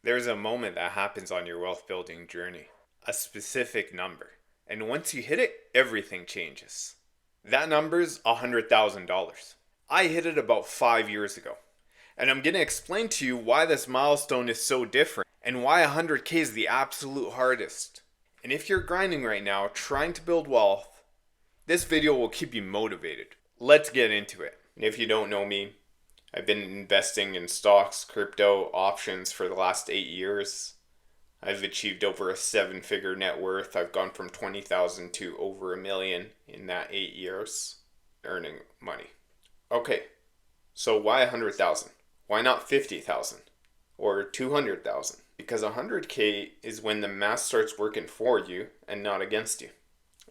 There's a moment that happens on your wealth building journey, a specific number. And once you hit it, everything changes. That number's $100,000. I hit it about 5 years ago. And I'm going to explain to you why this milestone is so different and why 100K is the absolute hardest. And if you're grinding right now, trying to build wealth, this video will keep you motivated. Let's get into it. And if you don't know me, I've been investing in stocks, crypto, options for the last 8 years. I've achieved over a 7-figure net worth. I've gone from 20,000 to over 1 million in that 8 years earning money. Okay, so why 100,000? Why not 50,000 or 200,000? Because 100K is when the math starts working for you and not against you.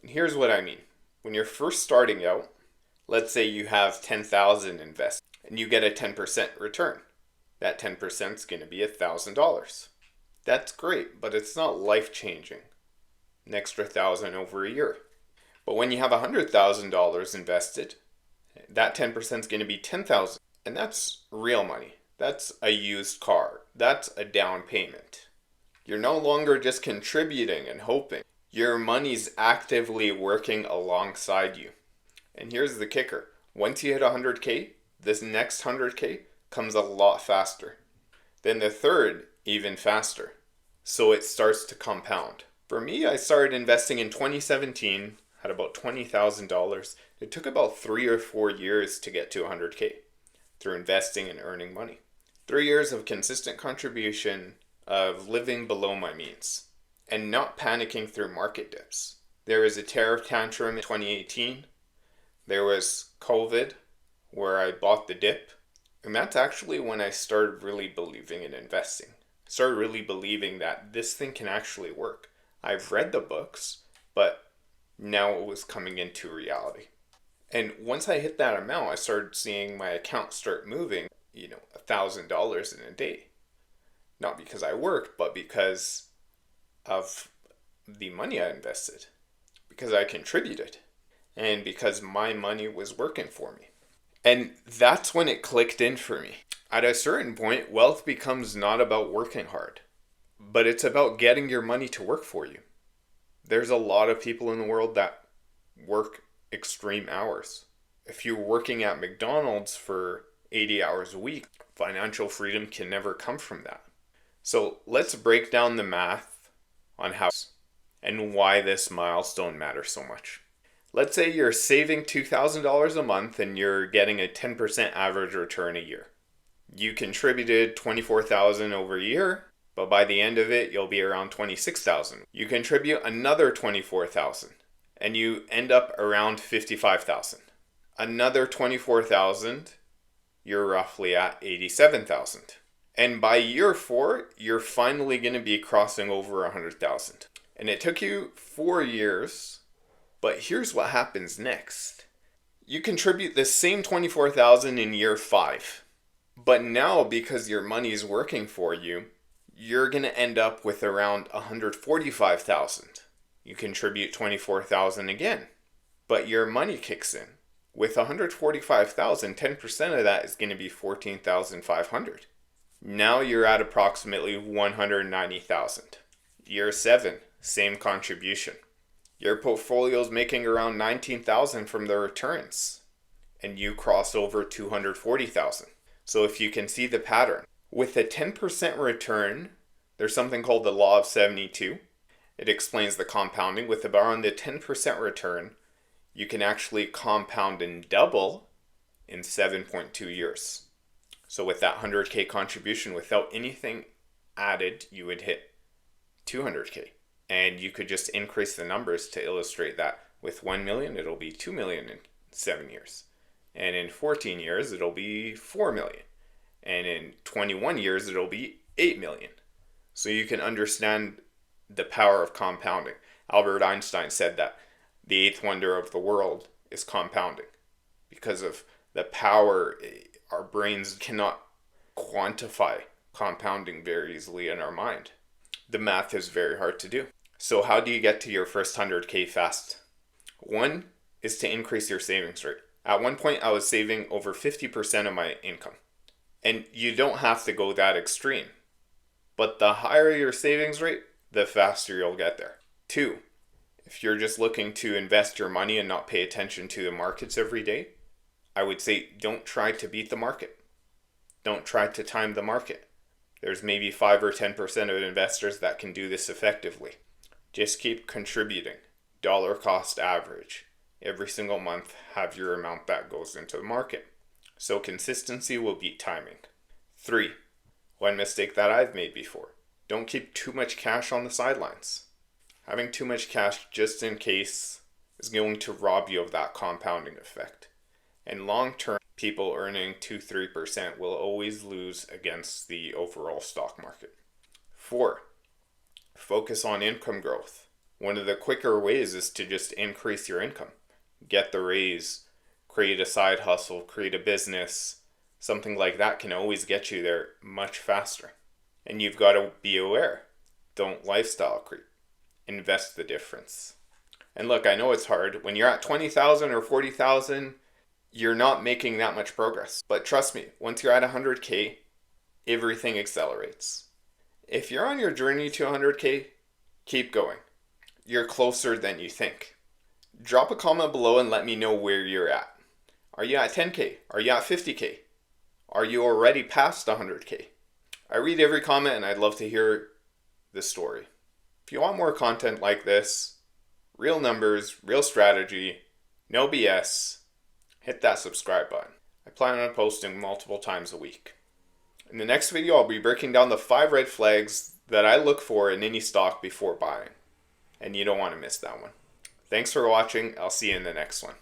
And here's what I mean. When you're first starting out, let's say you have 10,000 invested and you get a 10% return. That 10% is going to be $1,000. That's great, but it's not life-changing. An extra 1,000 over a year. But when you have $100,000 invested, that 10% is going to be 10,000, and that's real money. That's a used car. That's a down payment. You're no longer just contributing and hoping. Your money's actively working alongside you. And here's the kicker. Once you hit 100K, this next 100K comes a lot faster. Then the third, even faster. So it starts to compound. For me, I started investing in 2017, had about $20,000. It took about 3 or 4 years to get to 100K through investing and earning money. 3 years of consistent contribution, of living below my means, and not panicking through market dips. There was a tariff tantrum in 2018. There was COVID, where I bought the dip. And that's actually when I started really believing in investing. I started really believing that this thing can actually work. I've read the books, but now it was coming into reality. And once I hit that amount, I started seeing my account start moving, $1,000 in a day. Not because I worked, but because of the money I invested. Because I contributed. And because my money was working for me. And that's when it clicked in for me. At a certain point, wealth becomes not about working hard, but it's about getting your money to work for you. There's a lot of people in the world that work extreme hours. If you're working at McDonald's for 80 hours a week, financial freedom can never come from that. So let's break down the math on how and why this milestone matters so much. Let's say you're saving $2,000 a month and you're getting a 10% average return a year. You contributed $24,000 over a year, but by the end of it, you'll be around $26,000. You contribute another $24,000 and you end up around $55,000. Another $24,000, you're roughly at $87,000. And by year 4, you're finally going to be crossing over $100,000. And it took you 4 years. But here's what happens next. You contribute the same $24,000 in year 5. But now, because your money is working for you, you're going to end up with around $145,000. You contribute $24,000 again. But your money kicks in. With $145,000, 10% of that is going to be $14,500. Now you're at approximately $190,000. Year 7, same contribution. Your portfolio is making around $19,000 from the returns, and you cross over $240,000. So if you can see the pattern, with a 10% return, there's something called the law of 72. It explains the compounding. With around the 10% return, you can actually compound and double in 7.2 years. So with that 100K contribution, without anything added, you would hit 200K. And you could just increase the numbers to illustrate that. With 1 million, it'll be 2 million in 7 years. And in 14 years, it'll be 4 million. And in 21 years, it'll be 8 million. So you can understand the power of compounding. Albert Einstein said that the eighth wonder of the world is compounding. Because of the power, our brains cannot quantify compounding very easily in our mind. The math is very hard to do. So how do you get to your first 100K fast? One is to increase your savings rate. At one point, I was saving over 50% of my income. And you don't have to go that extreme. But the higher your savings rate, the faster you'll get there. 2, if you're just looking to invest your money and not pay attention to the markets every day, I would say don't try to beat the market. Don't try to time the market. There's maybe 5 or 10% of investors that can do this effectively. Just keep contributing. Dollar cost average. Every single month, have your amount that goes into the market. So consistency will beat timing. 3, one mistake that I've made before. Don't keep too much cash on the sidelines. Having too much cash just in case is going to rob you of that compounding effect. And long term, people earning 2-3% will always lose against the overall stock market. 4, focus on income growth. One of the quicker ways is to just increase your income. Get the raise, create a side hustle, create a business. Something like that can always get you there much faster. And you've got to be aware. Don't lifestyle creep. Invest the difference. And look, I know it's hard. When you're at 20,000 or 40,000, you're not making that much progress. But trust me, once you're at 100K, everything accelerates. If you're on your journey to 100K, keep going. You're closer than you think. Drop a comment below and let me know where you're at. Are you at 10K? Are you at 50K? Are you already past 100K? I read every comment and I'd love to hear the story. If you want more content like this, real numbers, real strategy, no BS, hit that subscribe button. I plan on posting multiple times a week. In the next video, I'll be breaking down the 5 red flags that I look for in any stock before buying. And you don't want to miss that one. Thanks for watching. I'll see you in the next one.